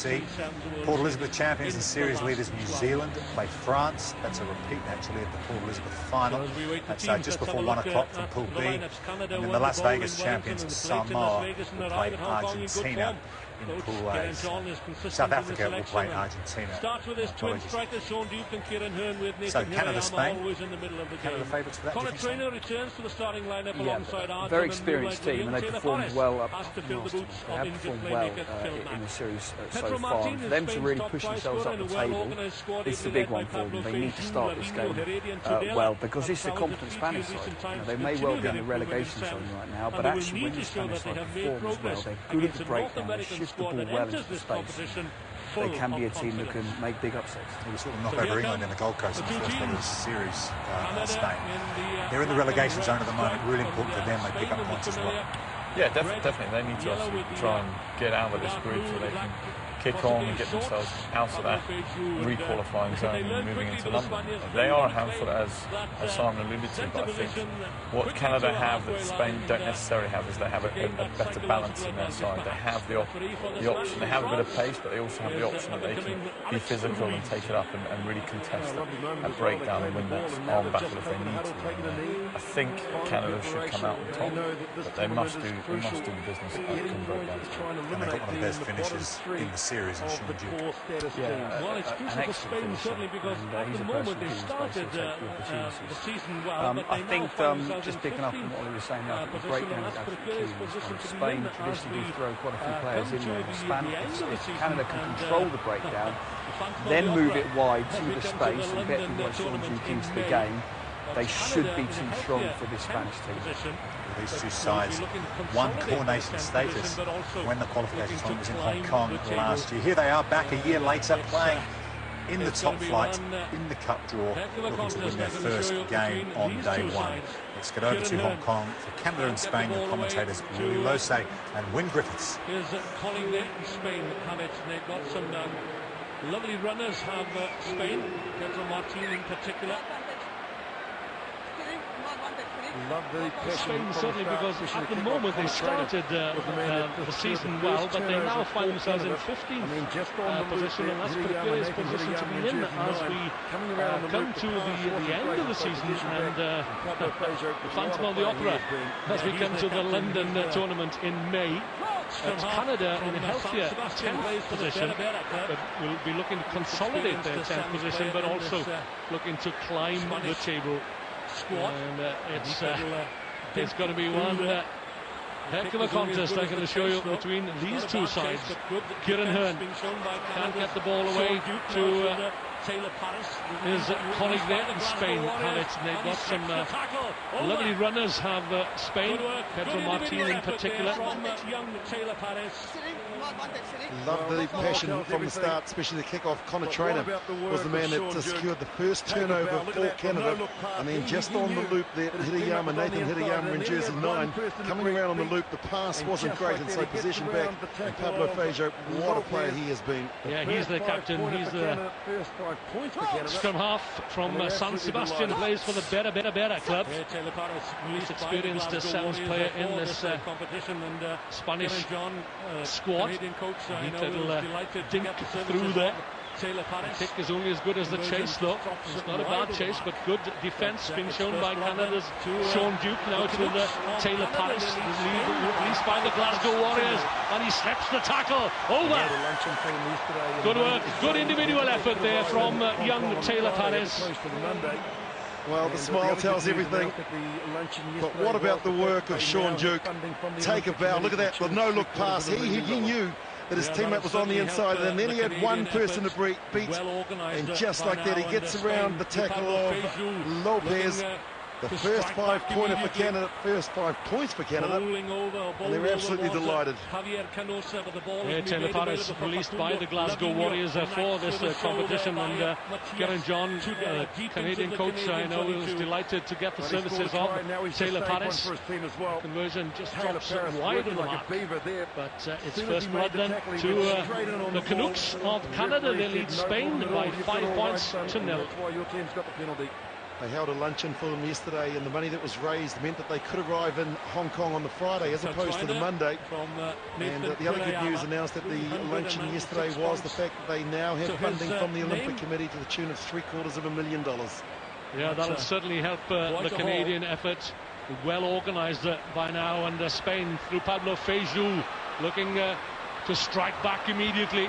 C. Port Elizabeth champions and series leaders New Zealand play France. That's a repeat, actually, of the Port Elizabeth final. That's just before 1 o'clock from Pool B. And then the Las Vegas champions Samoa will play Argentina in Pool A. South Africa will play Argentina. So Canada, Spain. Canada favourites for that. Conor Trainer returns to the starting lineup alongside a very experienced team, and they performed well up last time. They have performed well in the series so far. For them to really push themselves up the table, it's the big one for them. They need to start this game well, because it's a competent Spanish side. They may well be in the relegation zone right now, but actually when the Spanish side perform as well, they're good at the breakdown, they shift the ball well into the space. They can be a team that can make big upsets. They sort of knock over England in the Gold Coast in the first leg of the series, Spain. They're in the relegation zone at the moment. Really important for them. They pick up points as well. Yeah, definitely. They need to obviously try and get out of this group so they can kick on and get themselves out of that re-qualifying zone and moving into London. They are a handful, as Simon alluded to, but I think what Canada have that Spain don't necessarily have is they have a better balance in their side. They have the option, they have a bit of pace, but they also have the option that they can be physical and take it up and really contest a breakdown and win that arm battle if they need to. I think Canada should come out on top, but they must do the business come breakdowns. And they've got one of the best finishes in the series in Sean Duke. Well, it's crucial for Spain, certainly, because at the moment they started the season well, but I think just picking up on what he was saying now, the breakdown is absolutely key. Spain traditionally do throw quite a few players in there. If Canada can control the breakdown, then move it wide to the space and get people like Sean Duke into the game, they should be too strong for this Spanish team. These two sides won coronation status when the qualification tournament was in Hong Kong last year. Here they are back a year later playing in the top flight in the cup draw, looking to win their first game on day one. Let's get over to Hong Kong for Canada and Spain. The commentators Willie Lose and Wyn Griffiths. Here's calling there in Spain. They've got some lovely runners, have Spain, Pedro Martin in particular. Spain certainly, because at the moment they started the season well, but they now find themselves in 15th position, and that's a precarious position to be in as we come to the end of the season and the Phantom of the Opera as we come to the London tournament in May. It's Canada in a healthier 10th position, but will be looking to consolidate their 10th position, but also looking to climb the table. And it's going to be one heck of a contest, I can assure you, between these two sides. Kieran Hearn can't get the ball away to his colleague there in Spain. They've got some lovely runners, have Spain, Pedro Martin in particular. Loved the passion from the start, especially the kick-off. Conor Trainer was the man that secured the first turnover for Canada, and then just on the loop there, Hitayama, Nathan Hitayama in jersey 9, coming around on the loop. The pass wasn't great, and so possession back. And Pablo Feijó, what a player he has been. Yeah, he's the captain. He's the scrum half from San Sebastian, plays for the Bera club. He's experienced sevens player in this Spanish squad. Neat little dink through there. The kick is only as good as the chase, though. It's not a bad chase, but good defence being shown by Canada's Sean Duke. Now to the Taylor Paris, released by the Glasgow Warriors, and he slips the tackle over. Good work, good individual effort there from young Taylor Paris. Well, the smile tells everything, but what about the work of Sean Duke? Take a bow, look at that, the no-look pass. He knew that his teammate was on the inside, and then he had one person to beat, and just like that, he gets around the tackle of Lopez. The first 5-pointer for Canada, first 5 points for Canada, and they're absolutely delighted. Yeah, Taylor Paris released by the Glasgow Warriors for this competition, and Kieran John, Canadian coach, I know, was delighted to get the services of Taylor Paris. Conversion just drops wide of the mark, but it's first blood then to the Canucks of Canada. They lead Spain by 5 points to 0. They held a luncheon for them yesterday, and the money that was raised meant that they could arrive in Hong Kong on the Friday as opposed to the Monday. And the other good news announced at the luncheon yesterday was the fact that they now have funding from the Olympic Committee to the tune of $750,000. Yeah, that'll certainly help the Canadian effort. Well organised by now, and Spain through Pablo Feijó looking to strike back immediately.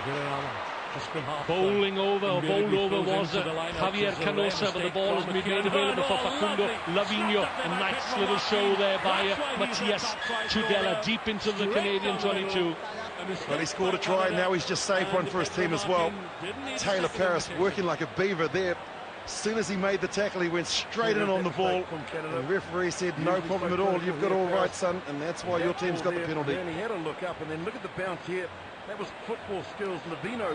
Bowled over was Javier Canosa, but the ball has been made available for Facundo Lavinho. A nice little show there by Matias Tudela deep into the Canadian 22. Well, he scored a try, and now he's just saved one for his team as well. Taylor Paris working like a beaver there. As soon as he made the tackle, he went straight in on the ball. The referee said, no problem at all, you've got all right, son, and that's why your team's got the penalty. And he had a look up, and then look at the bounce here. That was football skills. Lavino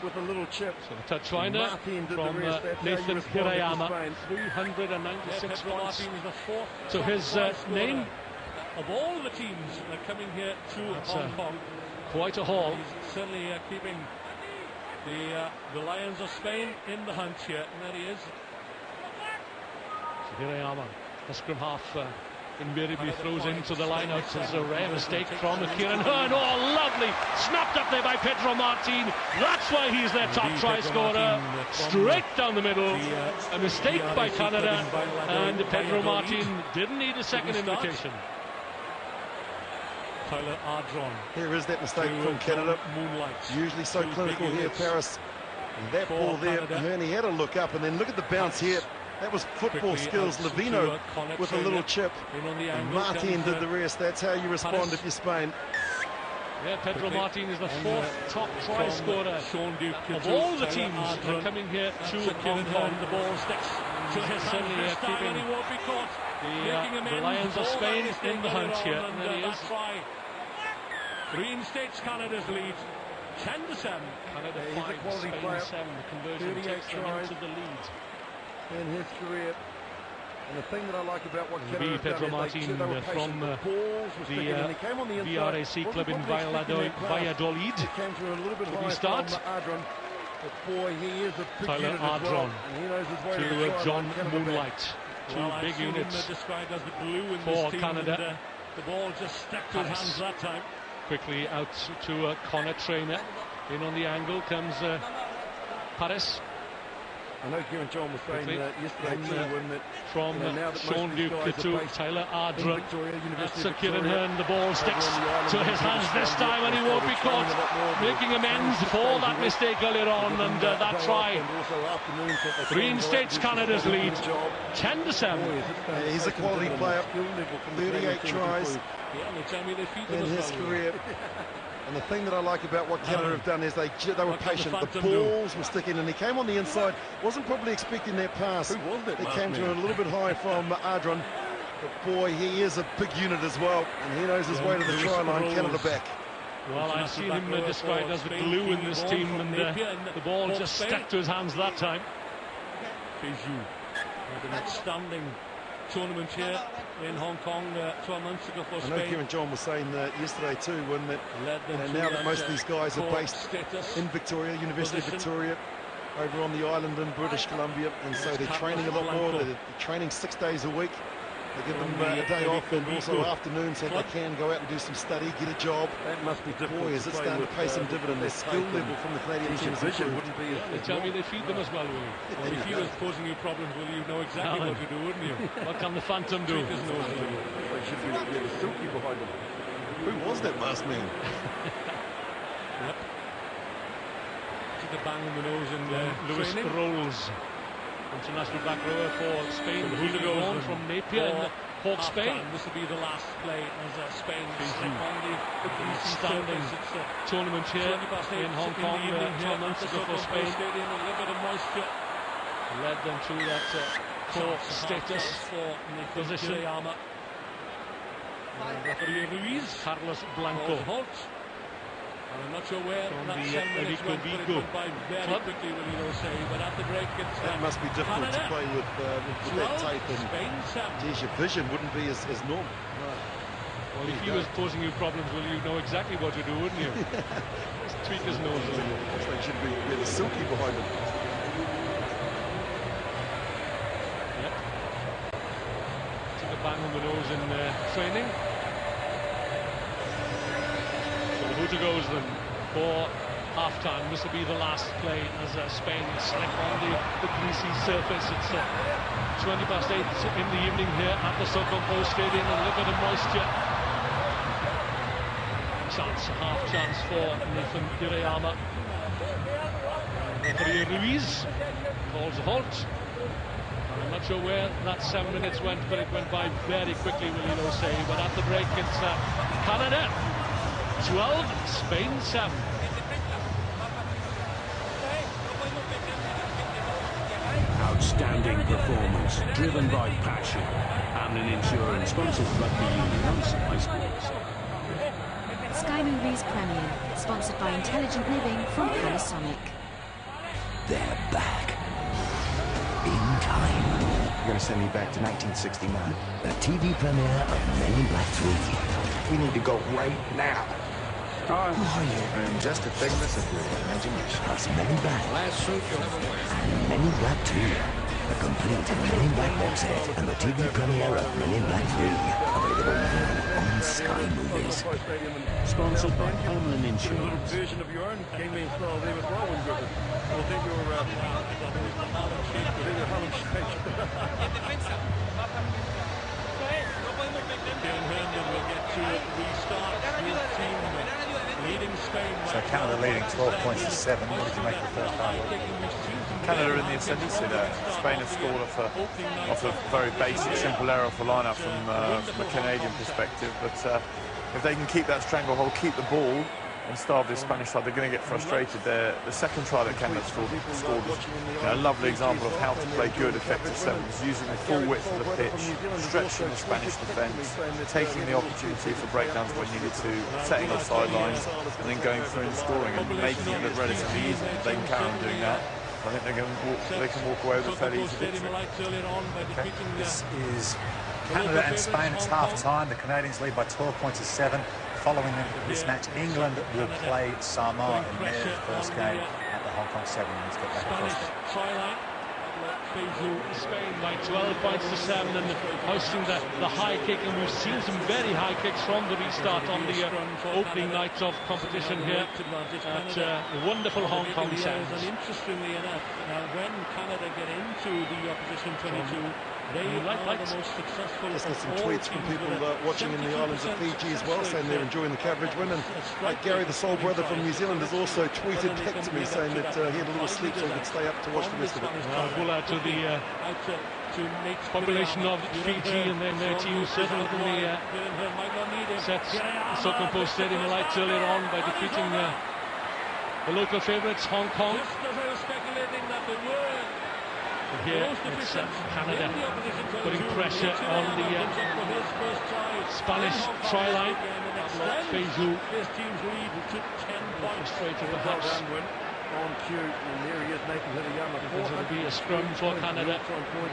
with a little chip. So the touch finder from Nathan Hirayama, 396 points to his name. Of all the teams that are coming here to Hong Kong, quite a haul. He's certainly keeping the Lions of Spain in the hunt here, and there he is. So Hirayama, the scrum half, invariably throws into the line-out. It's a rare mistake from Kieran Hearn. Oh, lovely! Snapped up there by Pedro Martin. That's why he's their top try scorer. Straight down the middle. A mistake by Canada, and Pedro Martin didn't need a second invitation. Tyler Ardron. Here is that mistake from Canada. Usually so clinical here, Paris. And that ball there, Hearn, he had a look up, and then look at the bounce here. That was football skills. Lavino with a little chip. And Martin did the rest. That's how you respond if you're Spain. Yeah, Pedro Martin is the fourth top try scorer of all the teams coming here to Hong Kong. The ball sticks to his hand. Keeping the Lions of Spain in the hunt here. And there he is. Reinstates Canada's lead. 10-7. Canada 5, Spain 7. The conversion takes them into the lead in his career. And the thing that I like about what Canada have Pedro done Martin from the VRAC club in Valladolid. Came through a little bit high start. Ardron. But boy, he is a big Tyler unit Ardron well, and he knows his way to John Moonlight. Two big units described as the glue in for this team, Canada. And, the ball just stuck to his hands that time. Quickly out to Connor Trainer. In on the angle comes Paris. I know Kieran John was saying yesterday that from Sean Duke to Tyler Ardron. That's Kieran Hearn. The ball sticks to his hands this time, and he won't be caught. Making amends for that mistake earlier on, and that try reinstates Canada's lead. 10-7. He's a quality player. 38 tries in his career. And the thing that I like about what Canada have done is they were patient. The balls were sticking, and he came on the inside. Wasn't probably expecting that pass. It came to him a little bit high from Ardron. But boy, he is a big unit as well, and he knows his way to the try line. Canada back. Well, I've seen him described as the glue in this team, and the ball just stuck to his hands that time. Feijó had an outstanding tournament here in Hong Kong 12 months ago for Spain. I know Kieran John was saying yesterday too, when that now that most of these guys are based in Victoria, University of Victoria, over on the island in British Columbia, and so they're training a lot more. They're training 6 days a week. They give them a day off and also afternoon so they can go out and do some study, get a job. That must be difficult. Boy, is it starting to pay some dividend. Their skill level from the Canadian team is improved. They tell me they feed them as well, will you? Well, if he was posing you problems, will you know exactly what to do, wouldn't you? What can the Phantom do? They should be the silky behind them. Who was that masked man? Yep. Took a bang in the nose in Lewis training. Rolls, international back rower for Spain, on from Napier in Hawke's Spain. This will be the last play as Spain outstanding tournament here in Hong Kong 12 months ago for Spain. Stadium, a little bit of moisture led them to that court status position. Referee Ruiz, Carlos Blanco. I'm not sure where from that the 10 minutes went, but it went by very club. quickly, will you say. But at the break, it's That must be difficult to play with that tape, and Spain 7. geez, your vision wouldn't be as normal. Well, if he was posing you problems, well, you know exactly what to do, wouldn't you? Just tweak his nose a little. They should be really silky behind him. Yep. bang on the nose in training. So the hooter goes then for half-time. This will be the last play as Spain slip on the greasy surface. It's 20 past 8 in the evening here at the Sokompo Stadium, and look at the moisture. Half chance for Nathan Hirayama. Referee Ruiz calls a halt. I'm not sure where that 7 minutes went, but it went by very quickly, will you know say. But at the break, it's Canada 12, Spain 7. Outstanding performance, driven by passion. Hamlin Insurance sponsors rugby union and some high schools. Sky Movies premiere, sponsored by Intelligent Living from Panasonic. They're back. In time. You're going to send me back to 1969. The TV premiere of Men in Black 3. We need to go right now. Who are you? I'm just a figment of your imagination. Plus Men in Black. Last suit you'll ever wear. And Men in Black 2. A complete Men in Black box set and the TV premiere of Men in Black 3. Available now on Sky Movies. Sponsored by Hamlin Insurance. Version of your own game style there as well, when good. Well, then your Harlem Shake. Dan Herndon will get to restart his team leading Spain. So Canada leading 12 points to 7. What did you make of the first half? Canada in the ascendancy there. Spain have scored off a very basic, simple error for line-up from a Canadian perspective. But if they can keep that stranglehold, keep the ball, and starve this Spanish side, they're going to get frustrated. The second try that Canada scored is a lovely example of how to play good, effective sevens, using the full width of the pitch, stretching the Spanish defence, taking the opportunity for breakdowns when needed to, setting off sidelines, and then going through and scoring and making it look relatively easy. If they can carry on doing that, I think they can walk away with a fairly easy victory. Okay. This is Canada and Spain. It's half-time. The Canadians lead by 12 points to 7. Following this match, England will play Samoa in their first game at the Hong Kong 7. Let's get back across there. Spain by 12 points to 7 and hoisting the high kick, and we've seen some very high kicks from the restart on the opening night of competition here at wonderful Hong Kong Sands. And interestingly enough, when Canada get into the opposition 22, they are the most successful. Just some tweets from people watching in the islands of Fiji as well, saying they're enjoying the coverage win. And Gary, the soul brother from New Zealand, has also tweeted back to me saying that he had a little sleep so he could stay up to watch the rest of it. Full out to the population of Fiji, and then their team certainly sets Sokompo Stadium alight earlier on by defeating the local favourites, Hong Kong. Here it's Canada putting pressure on the Spanish try line. Feiju frustrated perhaps. On cue, and there he is, Nathan Hirayama. It'll be a scrum for Canada.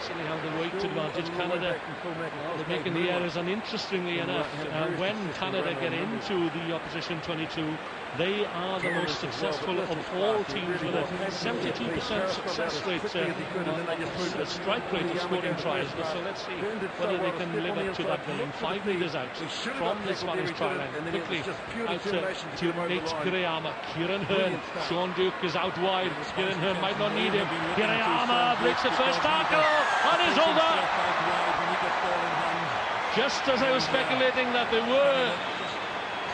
Certainly have the weight advantage. Canada they're making the errors, and interestingly enough, when Canada get into the opposition 22, they are the most successful of all teams with a 72% success rate, a strike rate of scoring tries. So let's see whether they can live up to that billing. 5 metres out from the Spanish try line. Quickly out to Nate Hirayama. Kieran Hearn, Sean Duke is out wide. Kieran Hearn might not need him. Hirayama breaks the first tackle and is over. Just as I was speculating that they were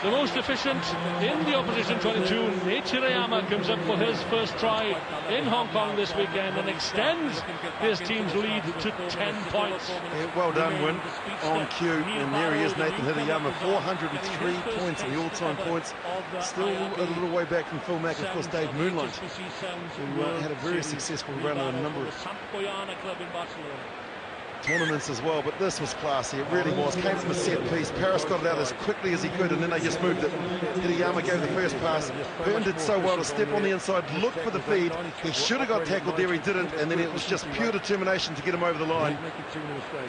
the most efficient in the opposition 22, Nate Hirayama comes up for his first try in Hong Kong this weekend and extends his team's lead to 10 points. Yeah, well done, Win. On cue, and there he is, Nathan Hirayama, 403 points in the all-time points. Still a little way back from Phil Mack, of course, Dave Moonlight, who had a very successful run on a number of tournaments as well, but this was classy. It really was. Came from a set piece. Paris got it out as quickly as he could, and then they just moved it. Hirayama gave the first pass. Hearn did so well to step on the inside, look for the feed. He should have got tackled there, he didn't, and then it was just pure determination to get him over the line.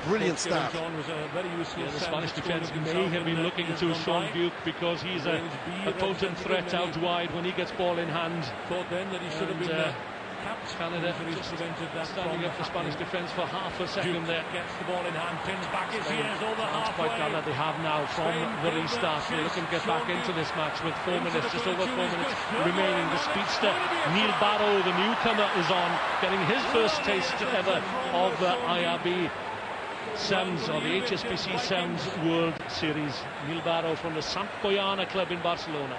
Brilliant start. The Spanish defence may have been looking to Sean Duke because he's a potent threat out wide when he gets ball in hand. Canada just standing up for Spanish defence for half a second there. Gets the ball in hand, pins back his ears over halfway. Quite glad that they have now from the restart. They're looking to get back into this match with 4 minutes, just over 4 minutes remaining. The speedster Neil Barrow, the newcomer, is on, getting his first taste ever of IRB Sevens, or the HSBC Sevens World Series. Neil Barrow from the Sant Boiana club in Barcelona.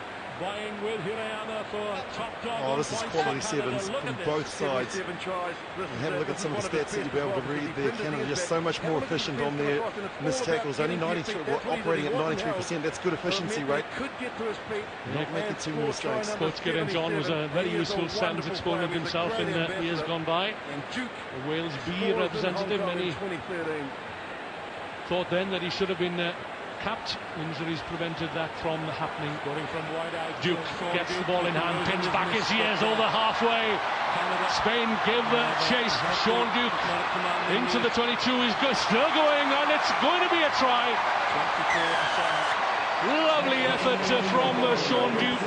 Oh, this is quality sevens from both sides. And have a look at some of the stats that you'll be able to read there. Canada just so much more efficient on their missed tackles. Only 93, operating at 93%. That's good efficiency rate. Not making too many mistakes. Coach Geraint John was a very useful sevens exponent himself in years gone by. The Wales B representative. Many thought then that he should have been capped. Injuries prevented that from happening. Duke gets the ball in hand, pins back his ears over halfway. Spain give chase. Sean Duke into the 22. He's still going, and it's going to be a try. Lovely effort from Sean Duke,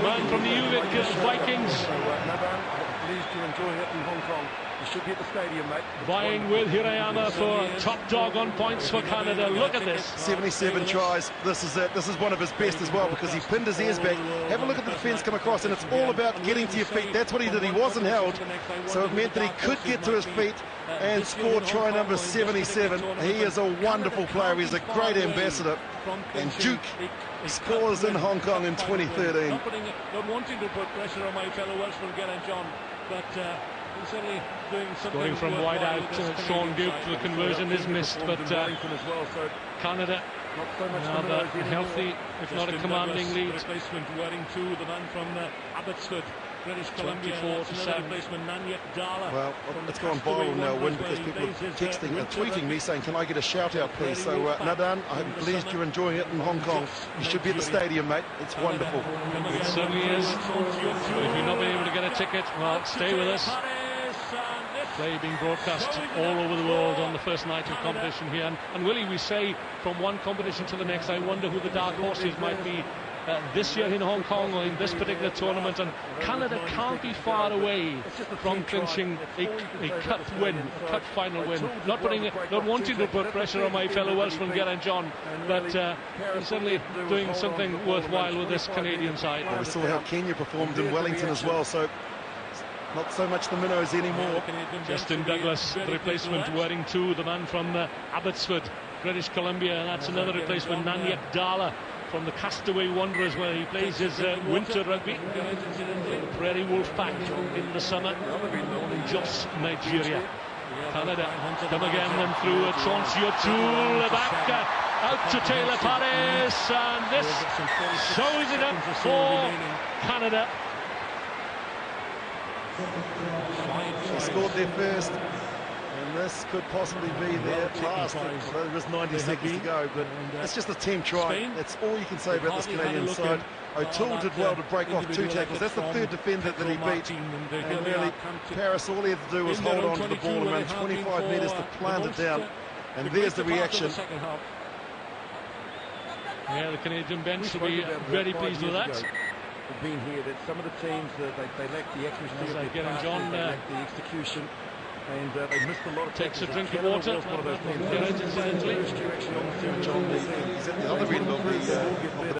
man from the UVic Vikings. Pleased to enjoy it in Hong Kong. You should be at the stadium, mate. Vying with Hirayama for top dog on points for Canada. Look at this. 77 tries. This is it. This is one of his best as well, because he pinned his ears back. Have a look at the defence come across, and it's all about getting to your feet. That's what he did. He wasn't held, so it meant that he could get to his feet and score try number 77. He is a wonderful player. He's a great ambassador. And Duke scores in Hong Kong in 2013. Not wanting to put pressure on my fellow Welshman Geraint John, but he's certainly doing something. Going from wide out, Sean Duke, the conversion is missed, but Canada now healthy, if not a commanding lead. Replacement wearing two, the man from Abbotsford, British Columbia. 24-7. Well, it's gone viral now, Win, because people are texting and tweeting me saying, can I get a shout out, please? So, Nadan, I'm pleased you're enjoying it in Hong Kong. You should be at the stadium, mate. It's wonderful. It certainly is. If you've not been able to get a ticket, well, stay with us. Play being broadcast all over the world on the first night of competition here. And Willie, we say from one competition to the next, I wonder who the dark horses might be this year in Hong Kong or in this particular tournament, and Canada can't be far away from clinching a cup win, cup final win. Not wanting to put pressure on my fellow Welshman Geraint John, but he's certainly doing something worthwhile with this Canadian side. Well, we saw how Kenya performed in Wellington as well, so not so much the minnows anymore. Justin Douglas, the replacement, wearing two, the man from Abbotsford, British Columbia, and that's another replacement, Nanyek Dala, from the Castaway Wanderers, where he plays his winter rugby. The Prairie Wolf Pack in the summer, in Jos, Nigeria. Canada come again and through Chauncey O'Toole, back out to Taylor Paris, and this shows it up for Canada. They scored their first, and this could possibly be their last. There is 90 seconds to go, but it's just a team try. That's all you can say about this Canadian side. O'Toole did well to break off two tackles. That's the third defender that he beat. And really, Paris, all he had to do was hold on to the ball and run 25 metres to plant it down. And there's the reaction. Yeah, the Canadian bench will be very pleased with that. Been here that some of the teams they lack the accuracy of their Geraint John, they lack the execution, and they missed a lot of takes a drink of water. He's at the other end of the